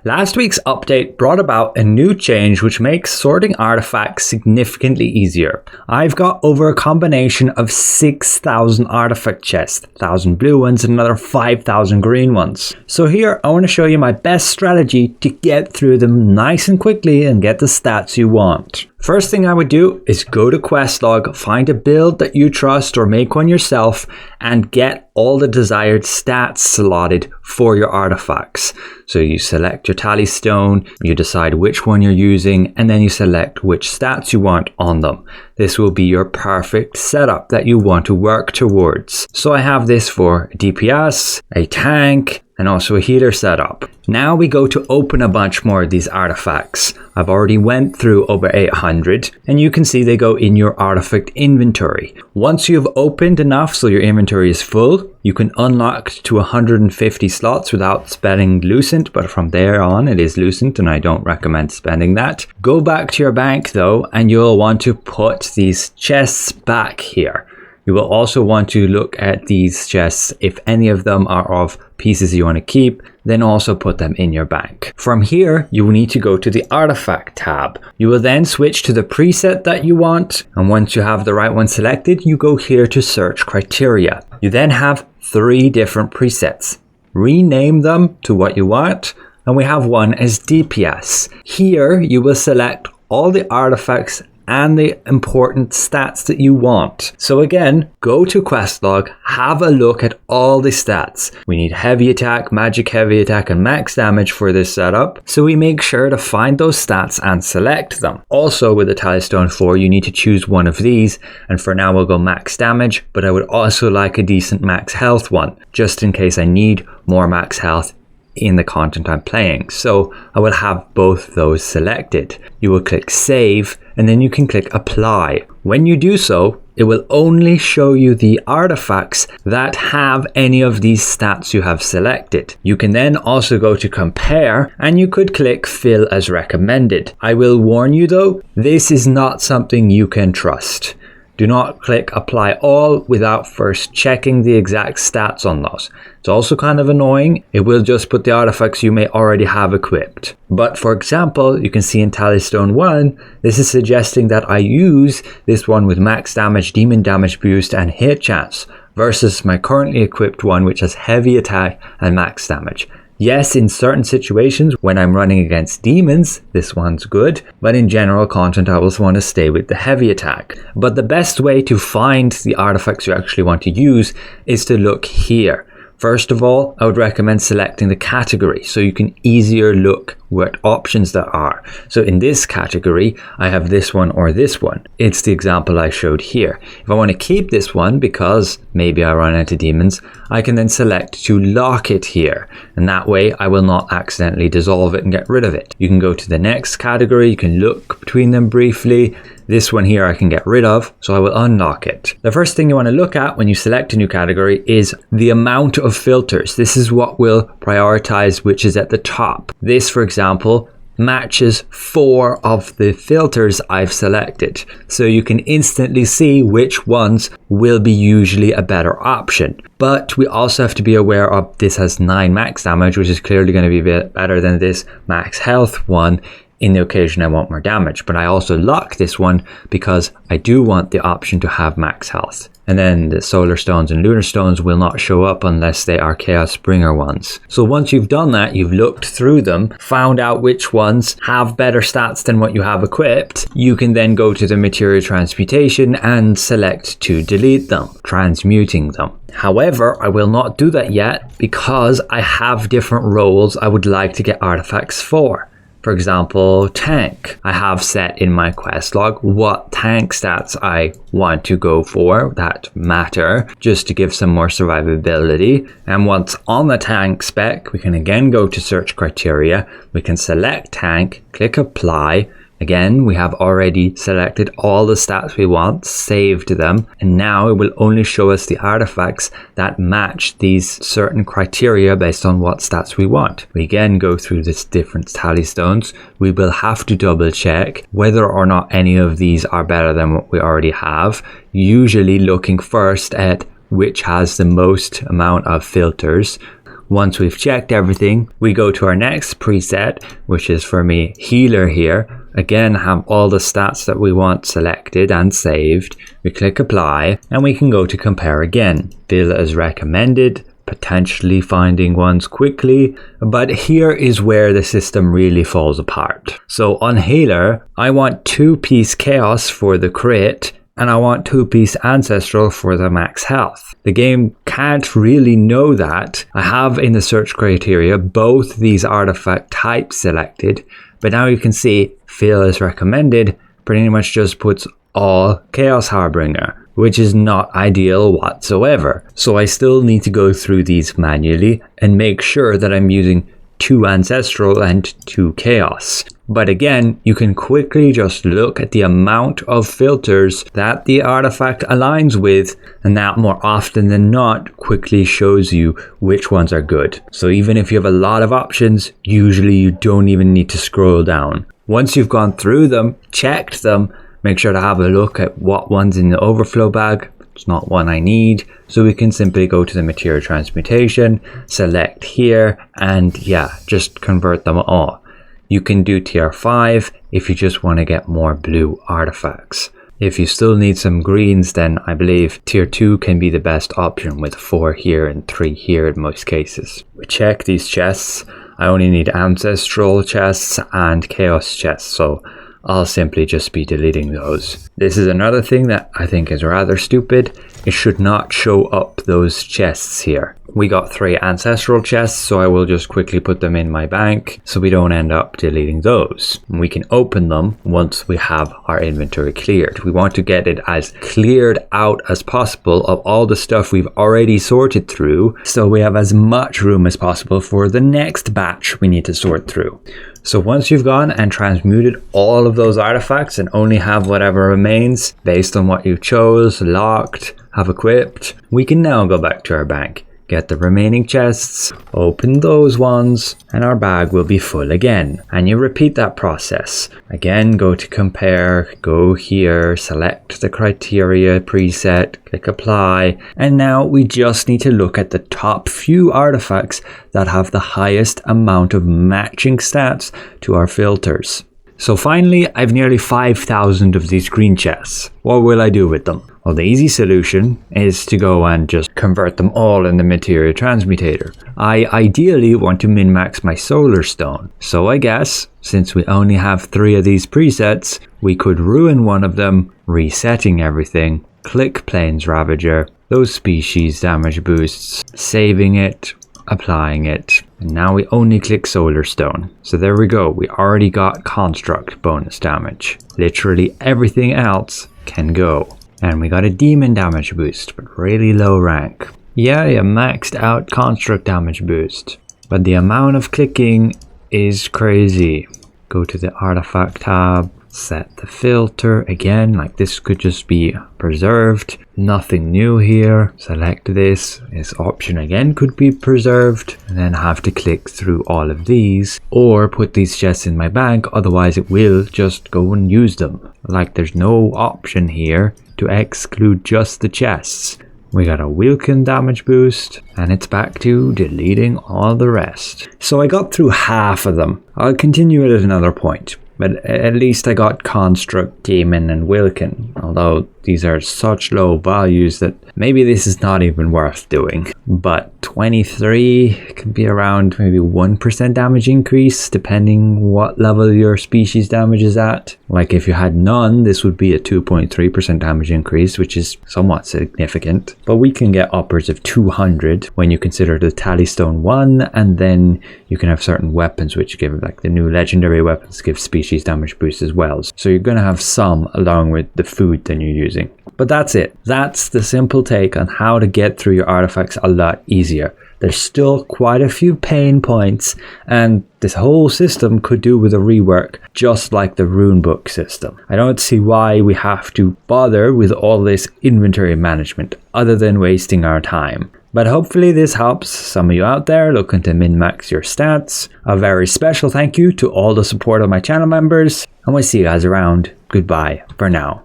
Last week's update brought about a new change which makes sorting artifacts significantly easier. I've got over a combination of 6,000 artifact chests, 1,000 blue ones and another 5,000 green ones. So here I want to show you my best strategy to get through them nice and quickly and get the stats you want. First thing I would do is go to quest log, find a build that you trust or make one yourself and get all the desired stats slotted for your artifacts. So you select your tally stone, you decide which one you're using, and then you select which stats you want on them. This will be your perfect setup that you want to work towards. So I have this for DPS, a tank, and also a healer setup. Now we go to open a bunch more of these artifacts. I've already went through over 800 and you can see they go in your artifact inventory. Once you've opened enough so your inventory is full, you can unlock to 150 slots without spending Lucent, but from there on it is Lucent and I don't recommend spending that. Go back to your bank though and you'll want to put these chests back here. You will also want to look at these chests. If any of them are of pieces you want to keep, then also put them in your bank. From here, you will need to go to the artifact tab. You will then switch to the preset that you want. And once you have the right one selected, you go here to search criteria. You then have 3 different presets. Rename them to what you want. And we have one as DPS. Here, you will select all the artifacts and the important stats that you want. So again, go to quest log, have a look at all the stats. We need heavy attack, magic heavy attack, and max damage for this setup. So we make sure to find those stats and select them. Also with the tally stone 4, you need to choose one of these. And for now we'll go max damage, but I would also like a decent max health one, just in case I need more max health in the content I'm playing. So I will have both those selected. You will click save and then you can click apply. When you do so, it will only show you the artifacts that have any of these stats you have selected. You can then also go to compare and you could click fill as recommended. I will warn you though, this is not something you can trust. Do not click apply all without first checking the exact stats on those. It's also kind of annoying. It will just put the artifacts you may already have equipped. But for example, you can see in Tally Stone 1, this is suggesting that I use this one with max damage, demon damage boost and hit chance versus my currently equipped one which has heavy attack and max damage. Yes, in certain situations when I'm running against demons, this one's good, but in general content I always want to stay with the heavy attack. But the best way to find the artifacts you actually want to use is to look here. First of all, I would recommend selecting the category so you can easier look what options there are. So in this category, I have this one or this one. It's the example I showed here. If I want to keep this one because maybe I run into demons, I can then select to lock it here. And that way I will not accidentally dissolve it and get rid of it. You can go to the next category. You can look between them briefly. This one here I can get rid of, so I will unlock it. The first thing you want to look at when you select a new category is the amount of filters. This is what will prioritize which is at the top. This, for example, matches 4 of the filters I've selected. So you can instantly see which ones will be usually a better option. But we also have to be aware of this has 9 max damage, which is clearly going to be a bit better than this max health one. In the occasion I want more damage, but I also lock this one because I do want the option to have max health. And then the solar stones and lunar stones will not show up unless they are chaos bringer ones. So once you've done that, you've looked through them, found out which ones have better stats than what you have equipped, you can then go to the material transmutation and select to delete them, transmuting them. However, I will not do that yet because I have different roles I would like to get artifacts for. For example, tank. I have set in my quest log what tank stats I want to go for that matter, just to give some more survivability. And once on the tank spec, we can again go to search criteria. We can select tank, click apply. Again, we have already selected all the stats we want, saved them, and now it will only show us the artifacts that match these certain criteria based on what stats we want. We again go through this different tally stones. We will have to double check whether or not any of these are better than what we already have, usually looking first at which has the most amount of filters. Once we've checked everything, we go to our next preset, which is for me healer here. Again, have all the stats that we want selected and saved. We click apply and we can go to compare again. Fill as recommended, potentially finding ones quickly, but here is where the system really falls apart. So on healer, I want 2-piece chaos for the crit and I want 2-piece ancestral for the max health. The game can't really know that. I have in the search criteria both these artifact types selected, but now you can see fill as recommended pretty much just puts all Chaos Harbinger, which is not ideal whatsoever. So I still need to go through these manually and make sure that I'm using 2 ancestral and 2 chaos. But again, you can quickly just look at the amount of filters that the artifact aligns with, and that more often than not quickly shows you which ones are good. So even if you have a lot of options, usually you don't even need to scroll down. Once you've gone through them, checked them, make sure to have a look at what one's in the overflow bag. It's not one I need, so we can simply go to the material transmutation, select here, and yeah, just convert them all. You can do tier 5 if you just want to get more blue artifacts. If you still need some greens, then I believe tier 2 can be the best option with 4 here and 3 here in most cases. We check these chests. I only need ancestral chests and chaos chests, so I'll simply just be deleting those. This is another thing that I think is rather stupid. It should not show up those chests here. We got 3 ancestral chests, so I will just quickly put them in my bank so we don't end up deleting those. We can open them once we have our inventory cleared. We want to get it as cleared out as possible of all the stuff we've already sorted through, so we have as much room as possible for the next batch we need to sort through. So once you've gone and transmuted all of those artifacts and only have whatever remains based on what you chose, locked, have equipped, we can now go back to our bank, get the remaining chests, open those ones, and our bag will be full again. And you repeat that process. Again, go to compare, go here, select the criteria preset, click apply, and now we just need to look at the top few artifacts that have the highest amount of matching stats to our filters. So finally, I've nearly 5,000 of these green chests. What will I do with them? Well, the easy solution is to go and just convert them all in the material transmutator. I ideally want to min-max my solar stone. So I guess, since we only have 3 of these presets, we could ruin one of them, resetting everything, click Plains Ravager, those species damage boosts, saving it, applying it, and now we only click solar stone. So there we go, we already got construct bonus damage. Literally everything else can go. And we got a demon damage boost, but really low rank. Yeah, you maxed out construct damage boost, but the amount of clicking is crazy. Go to the artifact tab, set the filter again, like this could just be preserved, nothing new here. Select this option again could be preserved, and then have to click through all of these or put these chests in my bank, otherwise it will just go and use them. Like there's no option here to exclude just the chests. We got a Wilkin damage boost, and it's back to deleting all the rest. So I got through half of them. I'll continue at another point, but at least I got Construct, Demon and Wilkin, although these are such low values that maybe this is not even worth doing. But 23 can be around maybe 1% damage increase depending what level your species damage is at. Like if you had none, this would be a 2.3% damage increase, which is somewhat significant. But we can get upwards of 200 when you consider the Tallystone 1, and then you can have certain weapons which give, like the new legendary weapons give species damage boost as well. So you're going to have some along with the food that you're using. But that's it. That's the simple take on how to get through your artifacts a lot easier. There's still quite a few pain points, and this whole system could do with a rework, just like the runebook system. I don't see why we have to bother with all this inventory management other than wasting our time. But hopefully this helps some of you out there looking to min-max your stats. A very special thank you to all the support of my channel members, and we'll see you guys around. Goodbye for now.